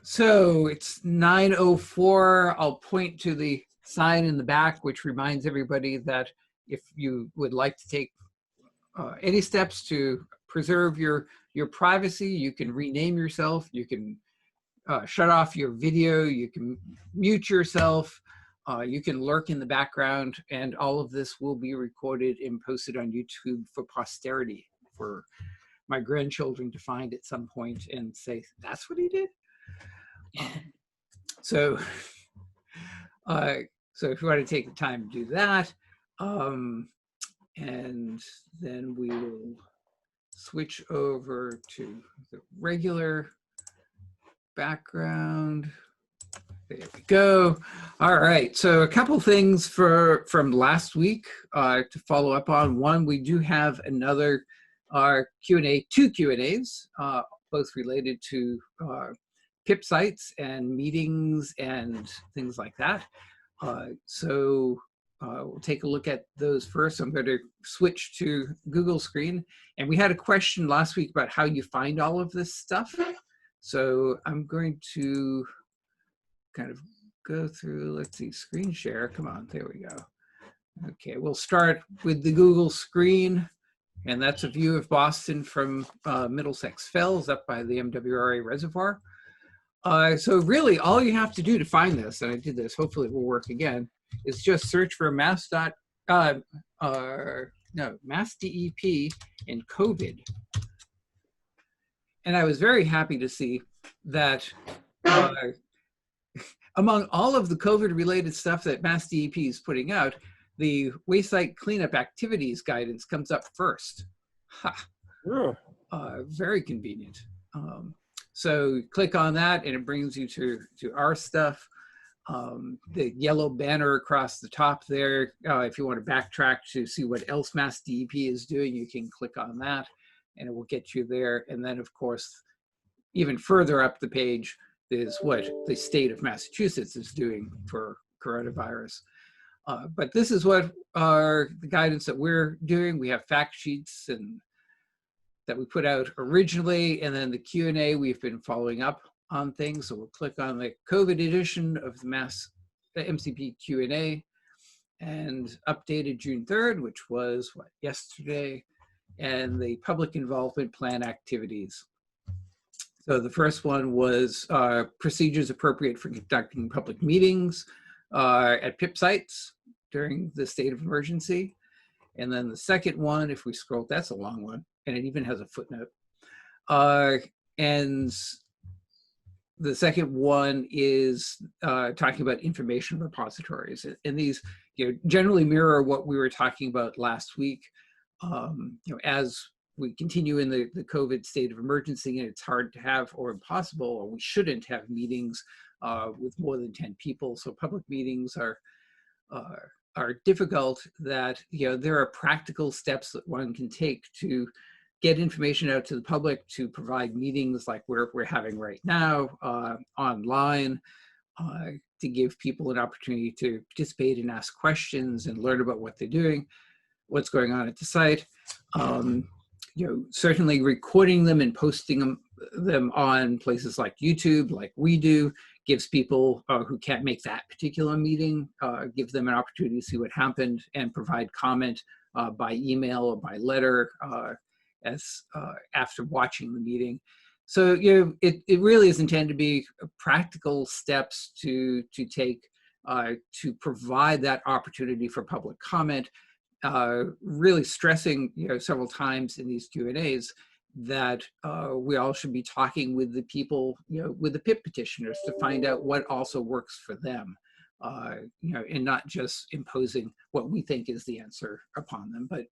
So it's 9:04. I'll point to the sign in the back, which reminds everybody that if you would like to take any steps to preserve your privacy, you can rename yourself, you can shut off your video, you can mute yourself, you can lurk in the background, and all of this will be recorded and posted on YouTube for posterity, for my grandchildren to find at some point and say, that's what he did? So if you want to take the time to do that, and then we will switch over to the regular background. There we go. All right, so a couple things from last week to follow up on. One, we do have another Q&A, two Q&As, both related to PIP sites and meetings and things like that. So we'll take a look at those first. I'm going to switch to Google screen. And we had a question last week about how you find all of this stuff. So I'm going to kind of go through, let's see, screen share. Come on, there we go. Okay, we'll start with the Google screen. And that's a view of Boston from Middlesex Fells up by the MWRA Reservoir. So really all you have to do to find this, and I did this, hopefully it will work again, is just search for MassDEP and COVID. And I was very happy to see that among all of the COVID related stuff that MassDEP is putting out, the waste site cleanup activities guidance comes up first. Ha. Very convenient. So click on that and it brings you to our stuff. The yellow banner across the top there, if you want to backtrack to see what else MassDEP is doing, you can click on that and it will get you there. And then of course, even further up the page is what the state of Massachusetts is doing for coronavirus. But this is what the guidance that we're doing. We have fact sheets and that we put out originally, and then the Q&A, we've been following up on things. So we'll click on the COVID edition of the MCP Q&A, and updated June 3rd, which was what, yesterday, and the public involvement plan activities. So the first one was procedures appropriate for conducting public meetings at PIP sites during the state of emergency. And then the second one, if we scroll, that's a long one, and it even has a footnote. And the second one is talking about information repositories. And these generally mirror what we were talking about last week. As we continue in the COVID state of emergency, and it's hard to have, or impossible, or we shouldn't have meetings with more than 10 people. So public meetings are difficult, that there are practical steps that one can take to get information out to the public, to provide meetings like we're having right now online, to give people an opportunity to participate and ask questions and learn about what they're doing, what's going on at the site. Certainly recording them and posting them on places like YouTube, like we do, gives people who can't make that particular meeting, give them an opportunity to see what happened and provide comment by email or by letter after watching the meeting. So it really is intended to be practical steps to take to provide that opportunity for public comment. Really stressing several times in these Q&As that we all should be talking with the people, with the PIP petitioners, to find out what also works for them, and not just imposing what we think is the answer upon them. But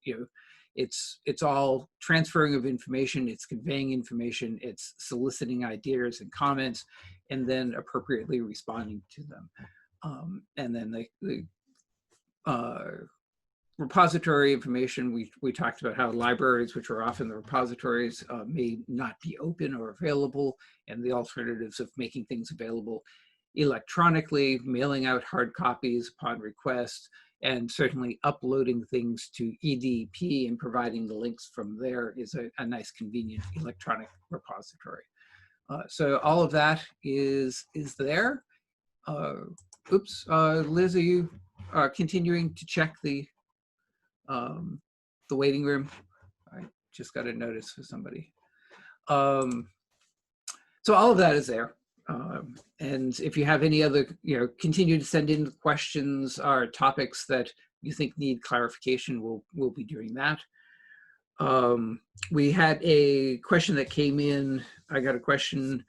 it's all transferring of information, it's conveying information, it's soliciting ideas and comments, and then appropriately responding to them. And then the repository information, we talked about how libraries, which are often the repositories, may not be open or available, and the alternatives of making things available electronically, mailing out hard copies upon request, and certainly uploading things to EDP and providing the links from there is a nice, convenient electronic repository. So all of that is there. Liz, are you continuing to check the waiting room? I just got a notice for somebody. So all of that is there. And if you have any other, continue to send in questions or topics that you think need clarification, we'll be doing that. We had a question that came in. I got a question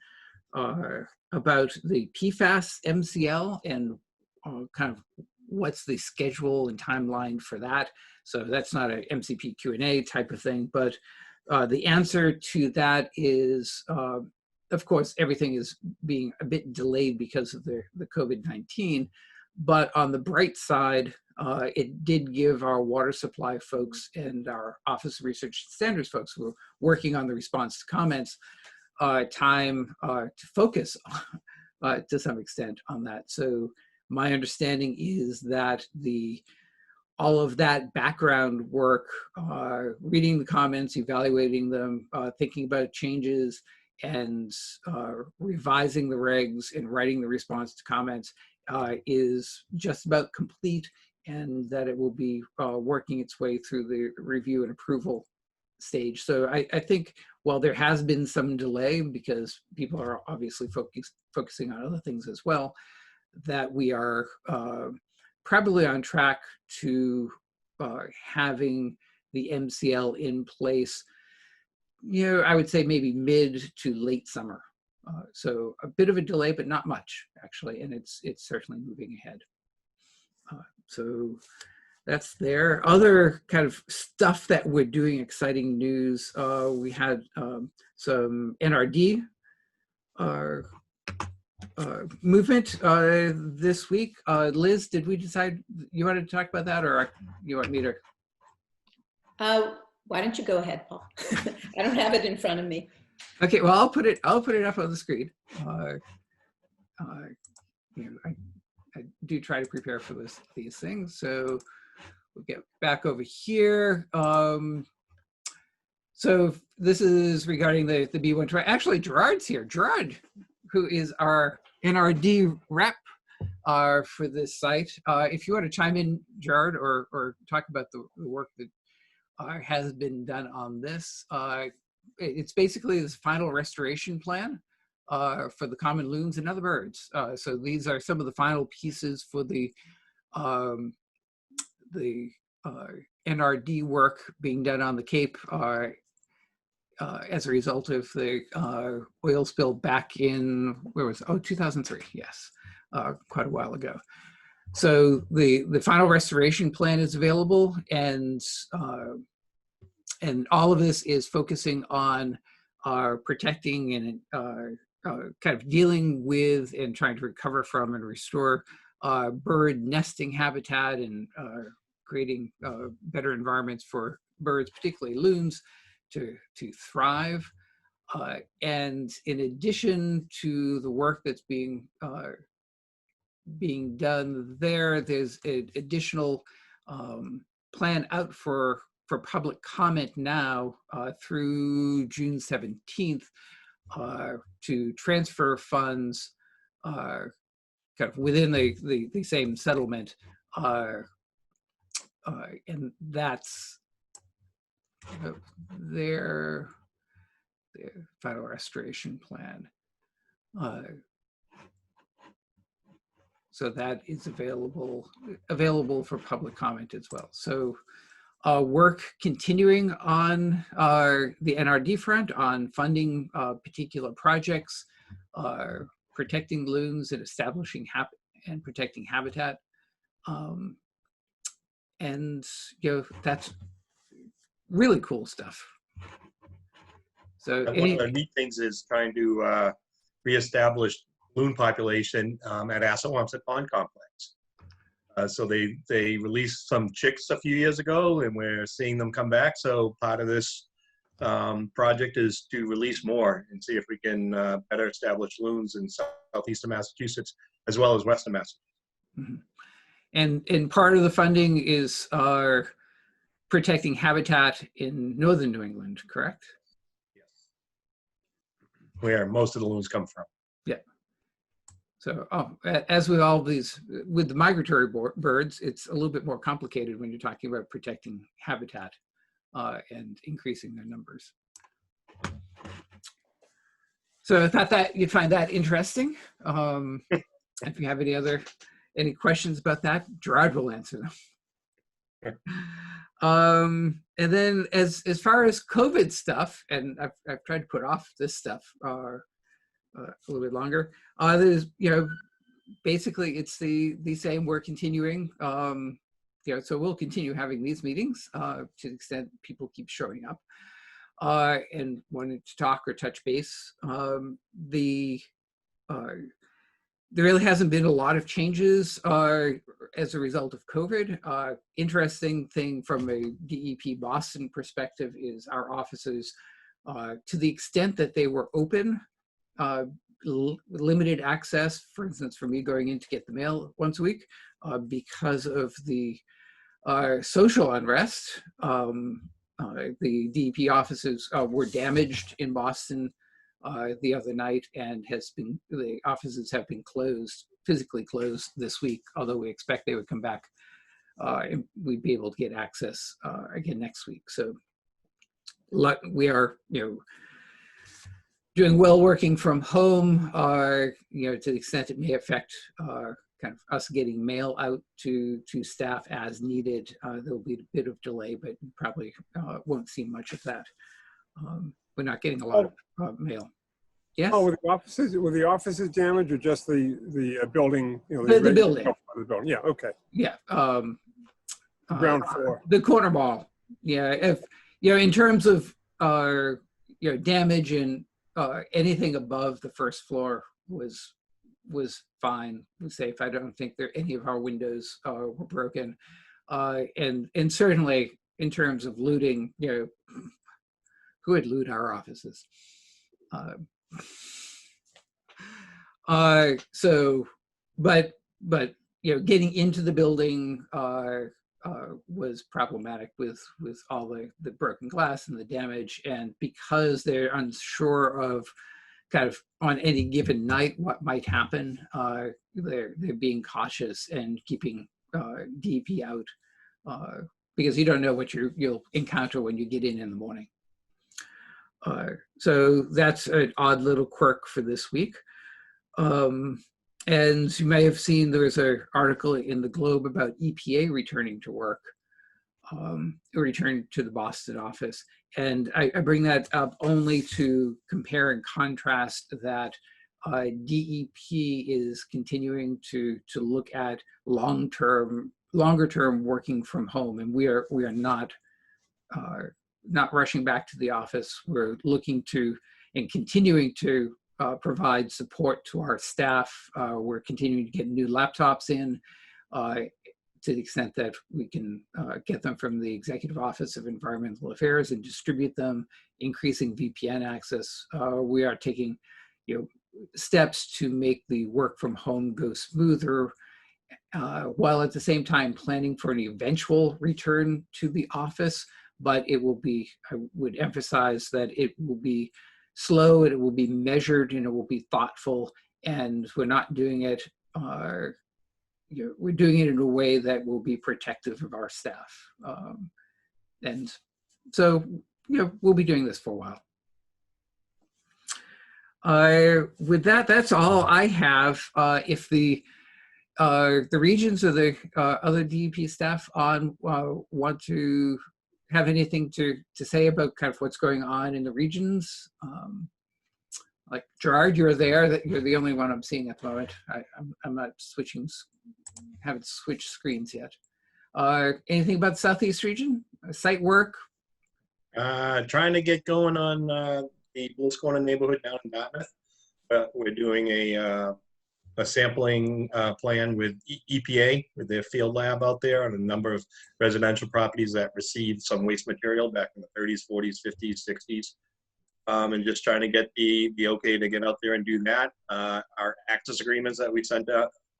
about the PFAS MCL and kind of what's the schedule and timeline for that. So that's not an MCP Q&A type of thing, but the answer to that is, of course, everything is being a bit delayed because of the COVID-19, but on the bright side, it did give our water supply folks and our Office of Research Standards folks who are working on the response to comments time to focus to some extent on that. So my understanding is that all of that background work, reading the comments, evaluating them, thinking about changes, and revising the regs and writing the response to comments is just about complete, and that it will be working its way through the review and approval stage. So I think while there has been some delay because people are obviously focusing on other things as well, that we are probably on track to having the MCL in place, I would say maybe mid to late summer. So a bit of a delay, but not much actually, and it's certainly moving ahead. So that's there. Other kind of stuff that we're doing, exciting news. We had some NRD movement this week. Liz, did we decide you wanted to talk about that, or you want me to? Why don't you go ahead, Paul? I don't have it in front of me. Okay, well, I'll put it up on the screen. I do try to prepare for these things. So we'll get back over here. So this is regarding the B1 trial. Actually, Gerard's here. Gerard, who is our NRD rep for this site. If you want to chime in, Gerard, or talk about the work that has been done on this. It's basically this final restoration plan for the common loons and other birds. So these are some of the final pieces for the NRD work being done on the Cape as a result of the oil spill back in, 2003, yes, quite a while ago. So the final restoration plan is available, and all of this is focusing on protecting and kind of dealing with and trying to recover from and restore bird nesting habitat and creating better environments for birds, particularly loons, to thrive. And in addition to the work that's being done there's an additional plan out for public comment now through June 17th to transfer funds kind of within the same settlement, and that's their final restoration plan. So that is available for public comment as well. So work continuing on the NRD front on funding particular projects, protecting loons and establishing and protecting habitat. And that's really cool stuff. So one of the neat things is trying to reestablish loon population at Assawamsett Pond Complex. So they released some chicks a few years ago, and we're seeing them come back. So part of this project is to release more and see if we can better establish loons in southeastern Massachusetts as well as western Massachusetts. Mm-hmm. And part of the funding is protecting habitat in northern New England, correct? Yes. where most of the loons come from. Yeah. So, as with all these, with the migratory birds, it's a little bit more complicated when you're talking about protecting habitat and increasing their numbers. So I thought that you'd find that interesting. If you have any questions about that, Gerard will answer them. And then as far as COVID stuff, and I've tried to put off this stuff a little bit longer. There's, basically it's the same. We're continuing, so we'll continue having these meetings to the extent people keep showing up and wanting to talk or touch base. There really hasn't been a lot of changes as a result of COVID. Interesting thing from a DEP Boston perspective is our offices, to the extent that they were open, limited access, for instance, for me going in to get the mail once a week, because of the social unrest. The DEP offices were damaged in Boston the other night, and the offices have been physically closed this week, although we expect they would come back and we'd be able to get access again next week. So we are, doing well working from home, to the extent it may affect kind of us getting mail out to staff as needed. There'll be a bit of delay, but probably won't see much of that. We're not getting a lot of mail. Yes. Oh, were the offices damaged, or just the building? The building. The building. Yeah. Okay. Yeah. Ground floor. The corner mall. Yeah. If in terms of damage and anything above the first floor was fine, was safe. I don't think any of our windows were broken, and certainly in terms of looting, who would loot our offices? But getting into the building was problematic with all the broken glass and the damage, and because they're unsure of kind of on any given night what might happen, they're being cautious and keeping DEP out because you don't know what you'll encounter when you get in the morning. So that's an odd little quirk for this week. And you may have seen there was an article in the Globe about EPA returning to work, returning to the Boston office. And I bring that up only to compare and contrast that DEP is continuing to look at longer term working from home, and we are not rushing back to the office. We're looking to and continuing to provide support to our staff. We're continuing to get new laptops in to the extent that we can get them from the Executive Office of Environmental Affairs and distribute them, increasing VPN access. We are taking steps to make the work from home go smoother, while at the same time planning for an eventual return to the office. But it will be, I would emphasize that it will be slow, and it will be measured, and it will be thoughtful, and we're not doing it, we're doing it in a way that will be protective of our staff. And so, we'll be doing this for a while. With that, that's all I have. If the regions or the other DEP staff on want to have anything to say about kind of what's going on in the regions, like Gerard, you're there. You're the only one I'm seeing at the moment. I'm not haven't switched screens yet. Anything about the Southeast region? Site work? Trying to get going on the Bulls Corner neighborhood down in Dartmouth. But we're doing a sampling plan with EPA, with their field lab out there, on a number of residential properties that received some waste material back in the 30s, 40s, 50s, 60s. And just trying to get the okay to get out there and do that. Our access agreements that we sent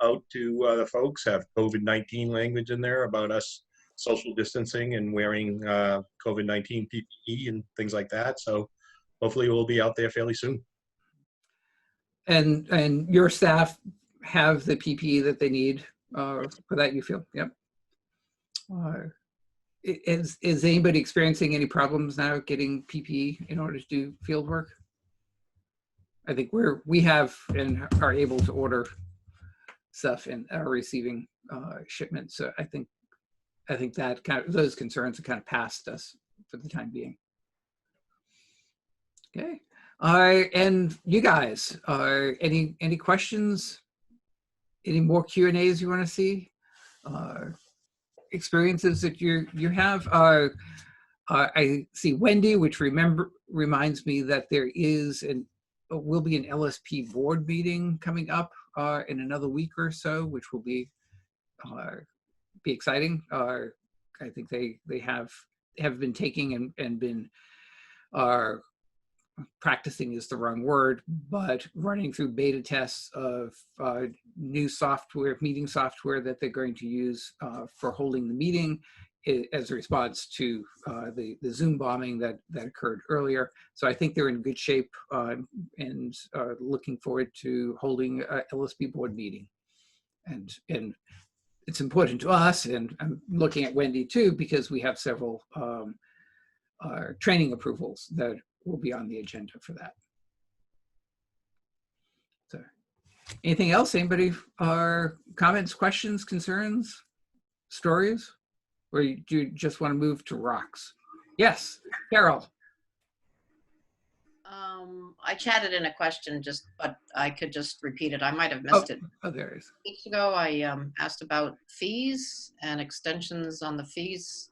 out to the folks have COVID-19 language in there about us social distancing and wearing COVID-19 PPE and things like that. So hopefully we'll be out there fairly soon. And your staff have the PPE that they need for that, you feel? Yep. Is anybody experiencing any problems now getting PPE in order to do field work? I think we have and are able to order stuff and are receiving shipments. So I think that those concerns are kind of past us for the time being. Okay. And you guys, any questions? Any more Q&As you want to see? Experiences that you have? I see Wendy, which reminds me that there will be an LSP board meeting coming up in another week or so, which will be exciting. I think they have been taking and been practicing is the wrong word, but running through beta tests of new software, meeting software that they're going to use for holding the meeting as a response to the Zoom bombing that occurred earlier. So I think they're in good shape and looking forward to holding a LSP board meeting. And it's important to us, and I'm looking at Wendy too, because we have several training approvals that will be on the agenda for that. So anything else? Anybody comments, questions, concerns, stories? Or do you just want to move to rocks? Yes, Carol. I chatted in a question, but I could just repeat it. I might have missed it. Oh, there it is. Weeks ago, I asked about fees and extensions on the fees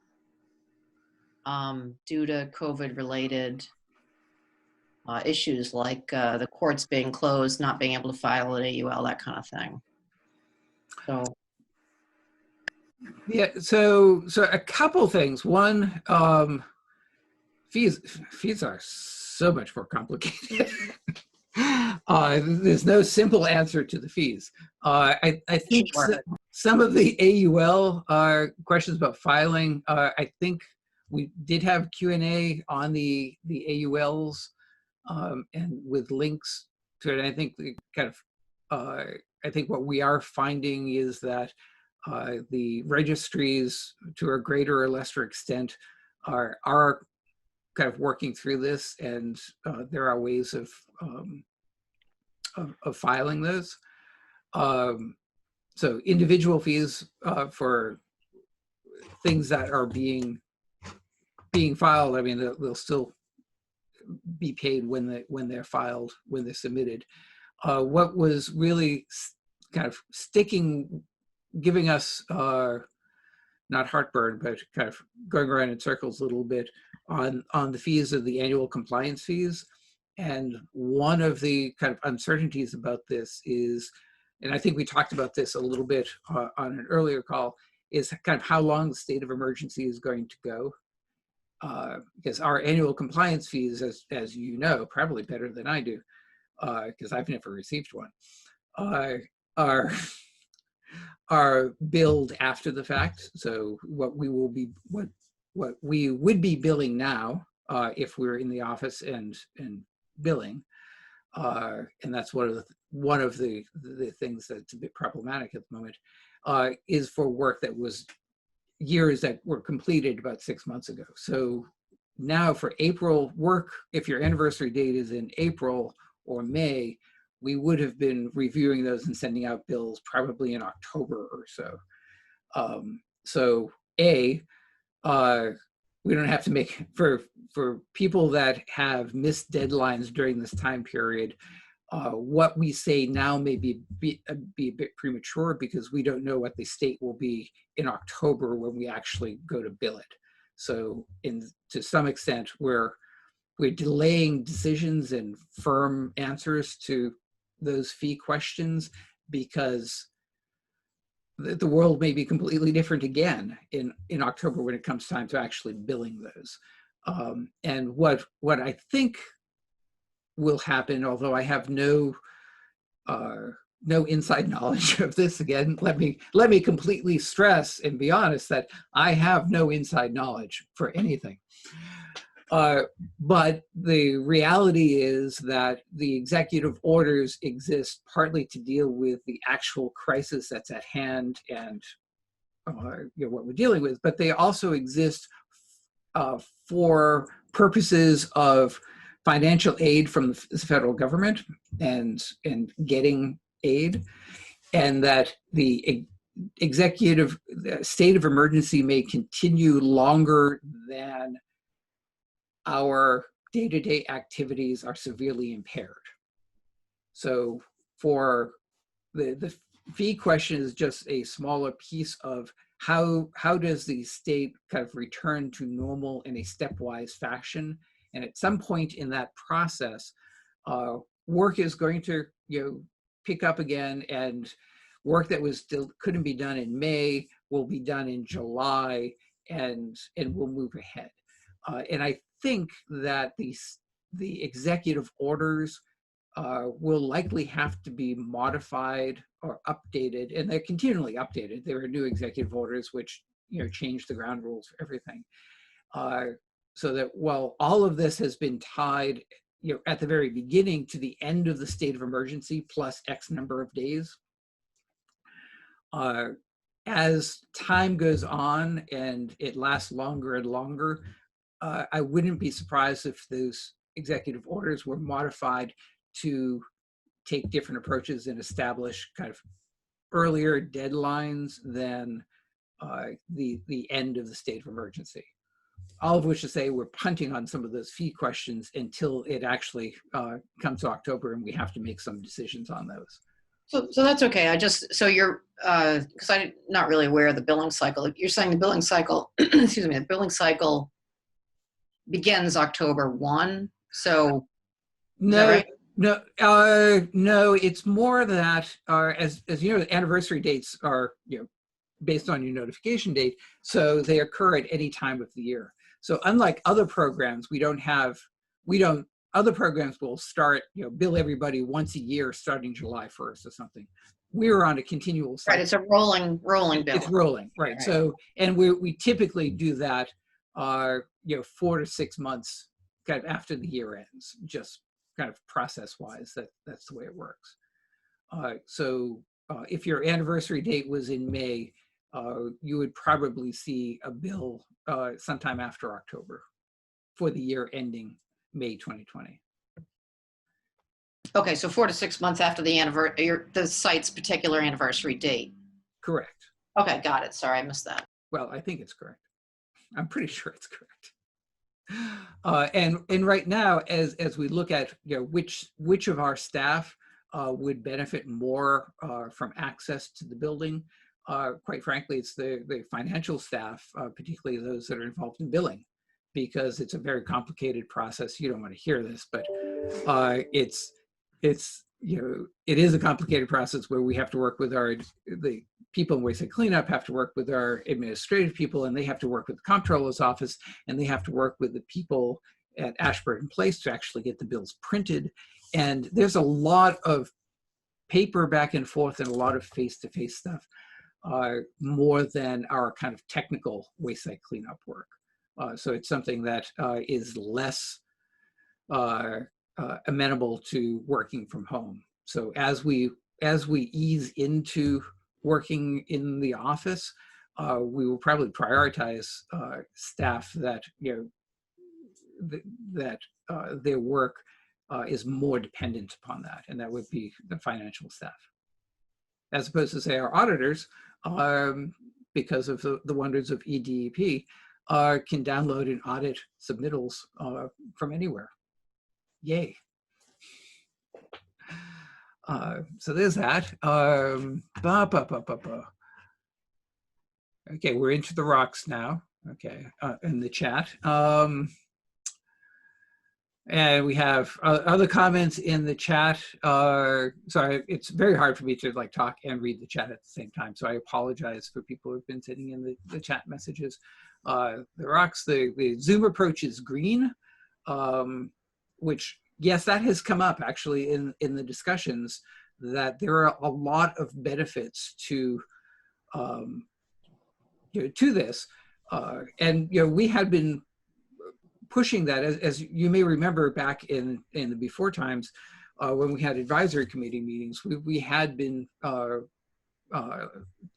due to COVID-related issues like the courts being closed, not being able to file an AUL, that kind of thing. So. Yeah, so a couple things. One, fees are so much more complicated. There's no simple answer to the fees. I think some of the AUL questions about filing, I think we did have Q&A on the AULs and with links to it. I think I think what we are finding is that the registries, to a greater or lesser extent, are kind of working through this, and there are ways of filing those. So individual fees for things that are being filed, I mean, they'll still be paid when they're filed, when they're submitted. What was really kind of giving us not heartburn, but kind of going around in circles a little bit on the fees of the annual compliance fees. And one of the kind of uncertainties about this is, and I think we talked about this a little bit on an earlier call, is kind of how long the state of emergency is going to go. Because our annual compliance fees, as you know, probably better than I do, because I've never received one, are billed after the fact. So what we would be billing now if we're in the office and billing, and that's one of the things that's a bit problematic at the moment, is for work that was years that were completed about 6 months ago. So now for April work, if your anniversary date is in April or May, we would have been reviewing those and sending out bills probably in October or so. So we don't have to make, for people that have missed deadlines during this time period, what we say now may be a bit premature, because we don't know what the state will be in October when we actually go to bill it. So to some extent, we're delaying decisions and firm answers to those fee questions, because the world may be completely different again in October when it comes time to actually billing those. And what I think will happen, although I have no inside knowledge of this, again, let me completely stress and be honest that I have no inside knowledge for anything. But the reality is that the executive orders exist partly to deal with the actual crisis that's at hand and what we're dealing with, but they also exist for purposes of financial aid from the federal government and getting aid, and that the executive state of emergency may continue longer than our day-to-day activities are severely impaired. So for the fee question is just a smaller piece of how does the state kind of return to normal in a stepwise fashion. And at some point in that process, work is going to pick up again, and work that was still couldn't be done in May will be done in July, and we'll move ahead. And I think that the executive orders will likely have to be modified or updated, and they're continually updated. There are new executive orders which change the ground rules for everything. So that while all of this has been tied at the very beginning to the end of the state of emergency plus X number of days, as time goes on and it lasts longer and longer, I wouldn't be surprised if those executive orders were modified to take different approaches and establish kind of earlier deadlines than the end of the state of emergency. All of which to say we're punting on some of those fee questions until it actually comes to October and we have to make some decisions on those. So that's okay. So you're, because I'm not really aware of the billing cycle. You're saying the billing cycle, excuse me, the billing cycle begins October 1. So no, right? no, it's more that as you know, the anniversary dates are based on your notification date, so they occur at any time of the year. So unlike other programs, other programs will start, bill everybody once a year starting July 1st or something. We're on a continual cycle. Right, it's a rolling bill. It's rolling, right. So, and we typically do that, 4 to 6 months kind of after the year ends, just kind of process-wise, that's the way it works. So if your anniversary date was in May, you would probably see a bill sometime after October for the year ending May 2020. Okay, so 4 to 6 months after the site's particular anniversary date. Correct. Okay, got it. Sorry, I missed that. Well, I think it's correct. I'm pretty sure it's correct. And right now, as we look at which of our staff would benefit more from access to the building, quite frankly, it's the financial staff, particularly those that are involved in billing, because it's a very complicated process. You don't want to hear this, but it is a complicated process where we have to work with the people in waste cleanup, have to work with our administrative people, and they have to work with the comptroller's office, and they have to work with the people at Ashburton Place to actually get the bills printed. And there's a lot of paper back and forth and a lot of face-to-face stuff, more than our kind of technical waste site cleanup work. So it's something that is less amenable to working from home. So as we ease into working in the office, we will probably prioritize staff that their work is more dependent upon that, and that would be the financial staff, as opposed to say our auditors, because of the wonders of EDEP, can download and audit submittals from anywhere. Yay. So there's that. Okay, we're into the rocks now. Okay, in the chat. And we have other comments in the chat. Sorry, it's very hard for me to talk and read the chat at the same time. So I apologize for people who've been sending in the chat messages. The rocks, the Zoom approach is green, which, yes, that has come up actually in the discussions, that there are a lot of benefits to this. And we had been pushing that, as you may remember back in the before times, when we had advisory committee meetings, we had been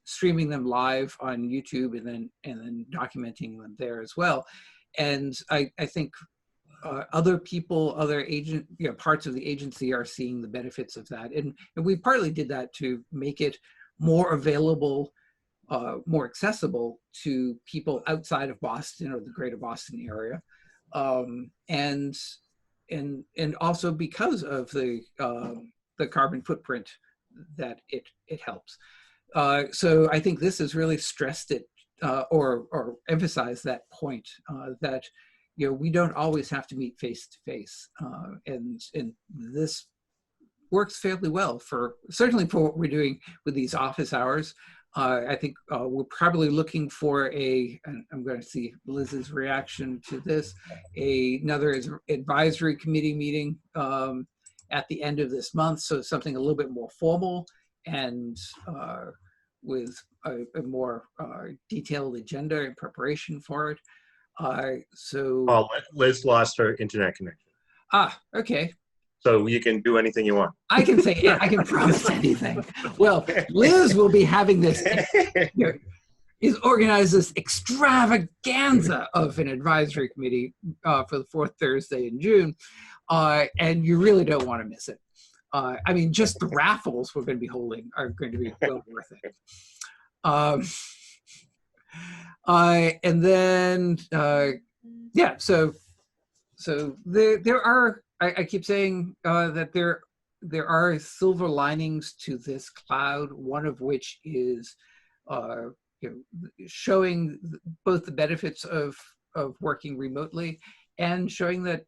streaming them live on YouTube and then documenting them there as well. And I think other people, other parts of the agency are seeing the benefits of that. And we partly did that to make it more available, more accessible to people outside of Boston or the greater Boston area. And also because of the carbon footprint that it helps. So I think this has really stressed it or emphasized that point that we don't always have to meet face to face, and this works fairly well certainly for what we're doing with these office hours. I think we're probably looking for and I'm going to see Liz's reaction to this, another advisory committee meeting at the end of this month. So something a little bit more formal and with a more detailed agenda and preparation for it. Well, Liz lost her internet connection. Okay. So you can do anything you want. I can say, I can promise anything. Well, Liz will be having this, he's organized this extravaganza of an advisory committee for the fourth Thursday in June. And you really don't want to miss it. I mean, just the raffles we're going to be holding are going to be well worth it. And then, yeah, so there are, I keep saying that there are silver linings to this cloud, one of which is showing both the benefits of working remotely and showing that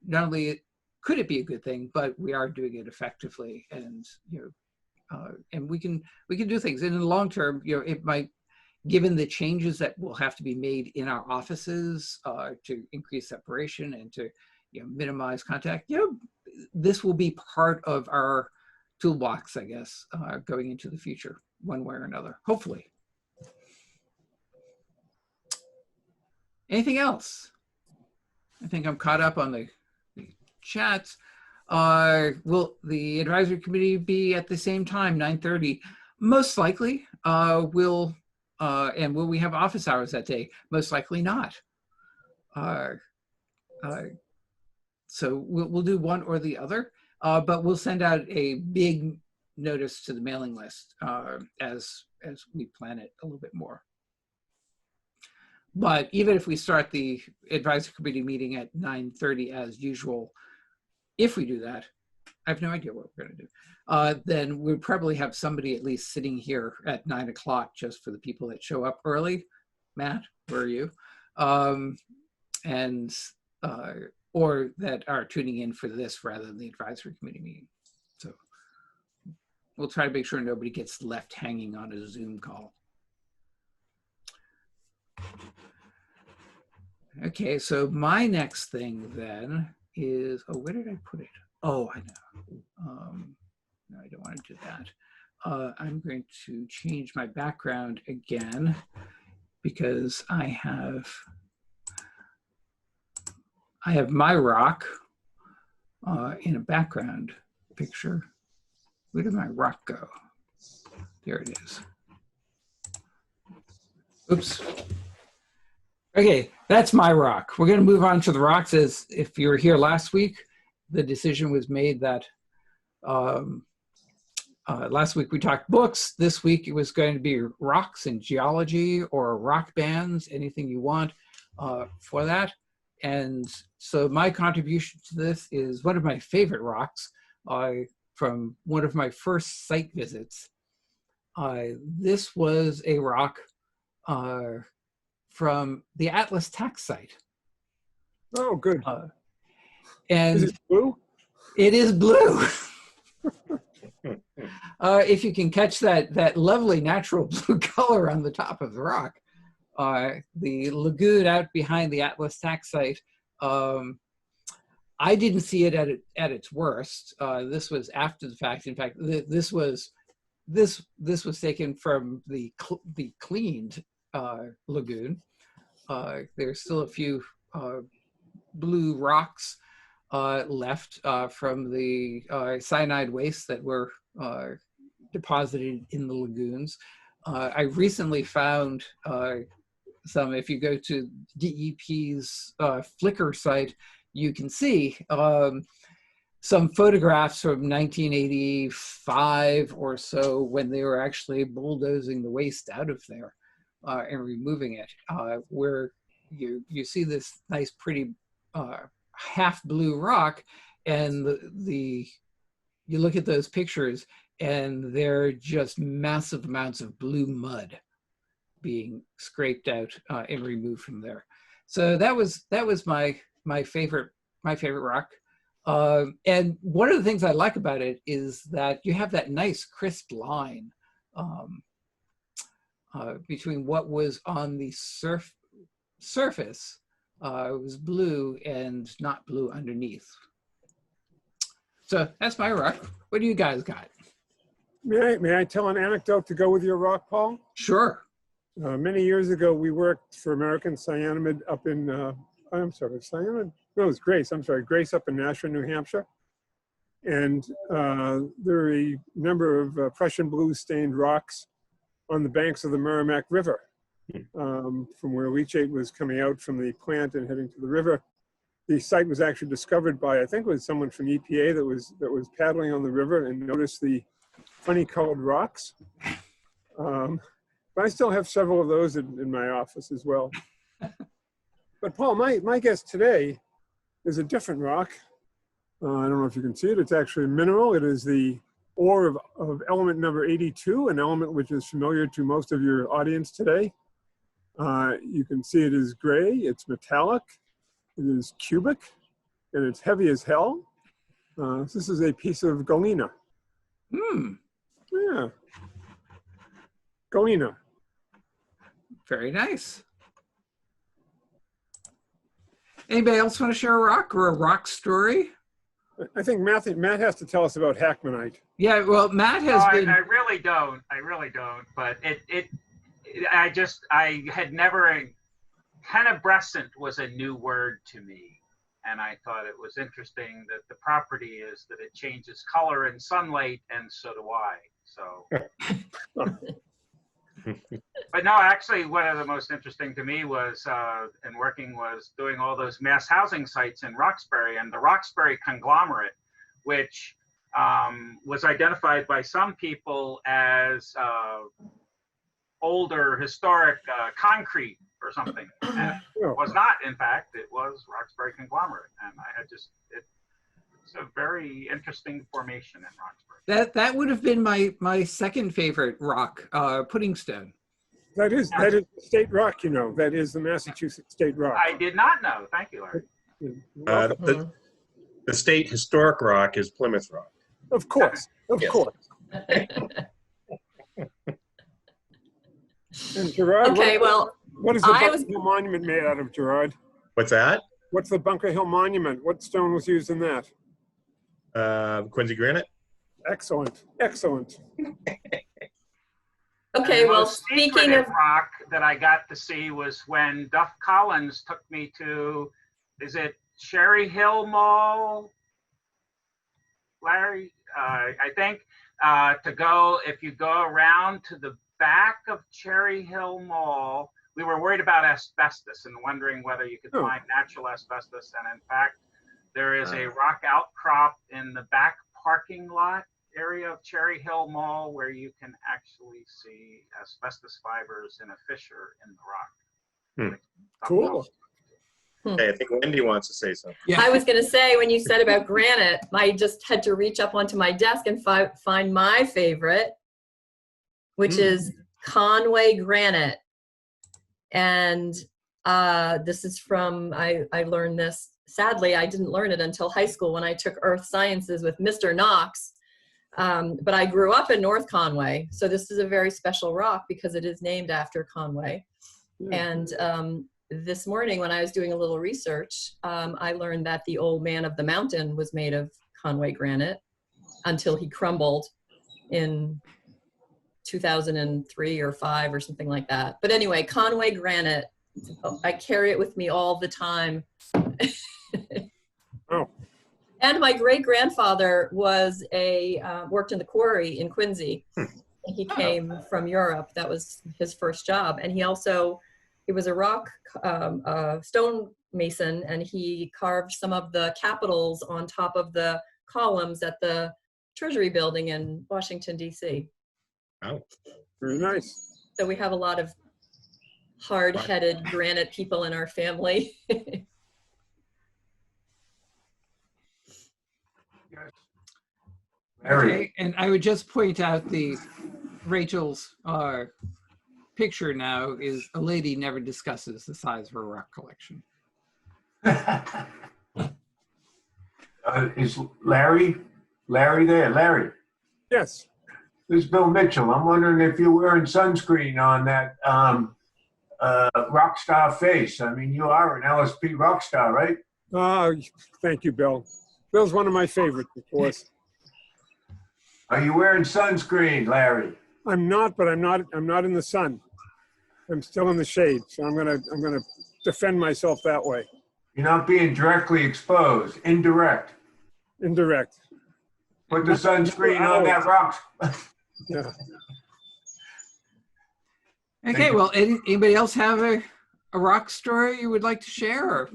not only could it be a good thing, but we are doing it effectively, and and we can do things. And in the long term, it might, given the changes that will have to be made in our offices to increase separation and to minimize contact, this will be part of our toolbox, I guess, going into the future, one way or another, hopefully. Anything else? I think I'm caught up on the chats. Will the advisory committee be at the same time, 9:30? Most likely. And will we have office hours that day? Most likely not. So we'll do one or the other, but we'll send out a big notice to the mailing list as we plan it a little bit more. But even if we start the advisory committee meeting at 9:30 as usual, if we do that, I have no idea what we're going to do. Then we'll probably have somebody at least sitting here at 9 o'clock just for the people that show up early. Matt, where are you? Or that are tuning in for this rather than the advisory committee meeting. So we'll try to make sure nobody gets left hanging on a Zoom call. Okay, so my next thing then is, where did I put it? Oh, I know. No, I don't want to do that. I'm going to change my background again because I have my rock in a background picture. Where did my rock go? There it is. Oops. Okay, that's my rock. We're going to move on to the rocks. As if you were here last week, the decision was made that last week we talked books. This week it was going to be rocks and geology or rock bands, anything you want for that. And so my contribution to this is one of my favorite rocks from one of my first site visits. This was a rock from the Atlas Tax site. Oh, good. And is it blue? It is blue. If you can catch that lovely natural blue color on the top of the rock. The lagoon out behind the Atlas Tax site, I didn't see it at its worst. This was after the fact. In fact, this was taken from the cleaned lagoon. There's still a few blue rocks left from the cyanide waste that were deposited in the lagoons. I recently found some, if you go to DEP's Flickr site, you can see some photographs from 1985 or so when they were actually bulldozing the waste out of there and removing it, where you see this nice, pretty half blue rock, and you look at those pictures, and they're just massive amounts of blue mud being scraped out and removed from there. So that was my favorite rock. And one of the things I like about it is that you have that nice crisp line between what was on the surface, it was blue, and not blue underneath. So that's my rock. What do you guys got? May I tell an anecdote to go with your rock, Paul? Sure. Many years ago, we worked for American Cyanamid up in, I'm sorry, Cyanamid? No, it was Grace. I'm sorry, Grace up in Nashua, New Hampshire. And there are a number of Prussian blue stained rocks on the banks of the Merrimack River, from where leachate was coming out from the plant and heading to the river. The site was actually discovered by, I think it was someone from EPA that was paddling on the river and noticed the funny colored rocks. But I still have several of those in my office as well. But Paul, my guest today is a different rock. I don't know if you can see it. It's actually a mineral. It is the ore of element number 82, an element which is familiar to most of your audience today. You can see it is gray, it's metallic, it is cubic, and it's heavy as hell. This is a piece of galena. Yeah. Galena. Very nice. Anybody else want to share a rock or a rock story? I think Matt has to tell us about Hackmanite. Yeah, well, Matt has been. I really don't. But I had never. Tenebrescent was a new word to me, and I thought it was interesting that the property is that it changes color in sunlight, and so do I. So. But no, actually, one of the most interesting to me was in working was doing all those mass housing sites in Roxbury, and the Roxbury conglomerate, which was identified by some people as older historic concrete or something. And it was not, in fact, it was Roxbury conglomerate, and I had it's a very interesting formation in Roxbury. That would have been my second favorite rock, pudding stone. That is the state rock, you know. That is the Massachusetts state rock. I did not know. Thank you, Larry. The state historic rock is Plymouth Rock. Of course, of course. And Gerard, Okay, what is the Bunker Hill Monument made out of, Gerard? What's that? What's the Bunker Hill Monument? What stone was used in that? Quincy Granite. Excellent, excellent. Okay, well, speaking of rock that I got to see was when Duff Collins took me to, is it Cherry Hill Mall, Larry? I think to go, if you go around to the back of Cherry Hill Mall, we were worried about asbestos and wondering whether you could find natural asbestos. And in fact, there is a rock outcrop in the back parking lot area of Cherry Hill Mall where you can actually see asbestos fibers in a fissure in the rock. Cool. Okay, I think Wendy wants to say something. I was going to say, when you said about granite, I just had to reach up onto my desk and find my favorite, which is Conway Granite. And this is from, I learned this, sadly, I didn't learn it until high school when I took Earth Sciences with Mr. Knox. But I grew up in North Conway. So this is a very special rock because it is named after Conway. And this morning when I was doing a little research, I learned that the old man of the mountain was made of Conway granite until he crumbled in 2003 or 5 or something like that. But anyway, Conway Granite, I carry it with me all the time. Oh, And my great grandfather was worked in the quarry in Quincy. He came from Europe. That was his first job. And he was a rock stone mason, and he carved some of the capitals on top of the columns at the Treasury building in Washington, D.C. Wow. very nice. So we have a lot of hard-headed granite people in our family. Okay, and I would just point out Rachel's picture now is a lady never discusses the size of her rock collection. Is Larry there? Larry, Yes. this is Bill Mitchell. I'm wondering if you're wearing sunscreen on that rock star face. I mean, you are an LSP rock star, right? Thank you, Bill. Bill's one of my favorites, of course. Are you wearing sunscreen, Larry? I'm not, but I'm not in the sun. I'm still in the shade, so I'm gonna defend myself that way. You're not being directly exposed, indirect. Indirect. Put the sunscreen on that rock. Yeah. Okay, well, anybody else have a rock story you would like to share, or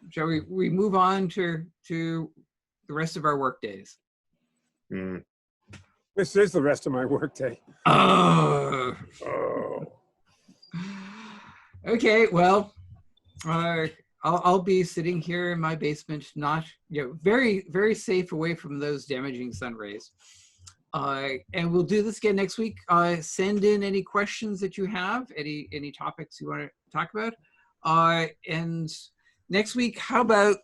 shall we move on to the rest of our work days? This is the rest of my workday. Oh. Okay, well, I'll be sitting here in my basement, not, very, very safe away from those damaging sun rays. And we'll do this again next week. Send in any questions that you have, any topics you want to talk about. And next week, how about,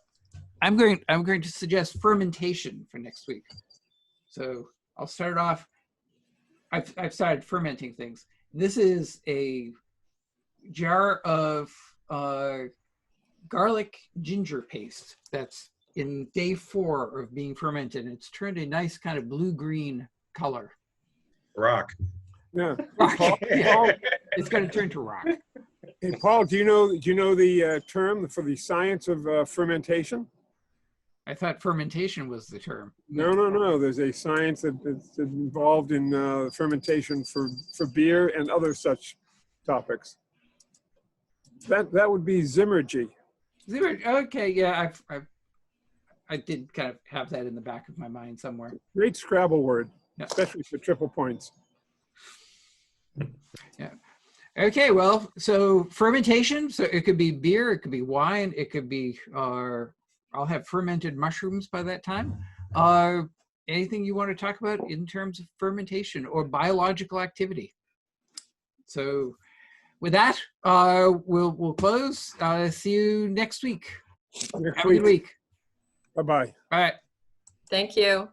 I'm going to suggest fermentation for next week. So I'll start off, I've started fermenting things. This is a jar of garlic ginger paste that's in day 4 of being fermented. And it's turned a nice kind of blue-green color. Rock. Yeah. Rock. Yeah. It's going to turn to rock. Hey, Paul, do you know the term for the science of fermentation? I thought fermentation was the term. No. There's a science that's involved in fermentation for beer and other such topics. That would be Zymurgy. Okay, yeah, I did kind of have that in the back of my mind somewhere. Great Scrabble word, Yeah. especially for triple points. Yeah. Okay, well, so fermentation, so it could be beer, it could be wine, it could be, I'll have fermented mushrooms by that time. Anything you want to talk about in terms of fermentation or biological activity? So with that, we'll close. See you next week. Have a good week. Bye-bye. All right. Thank you.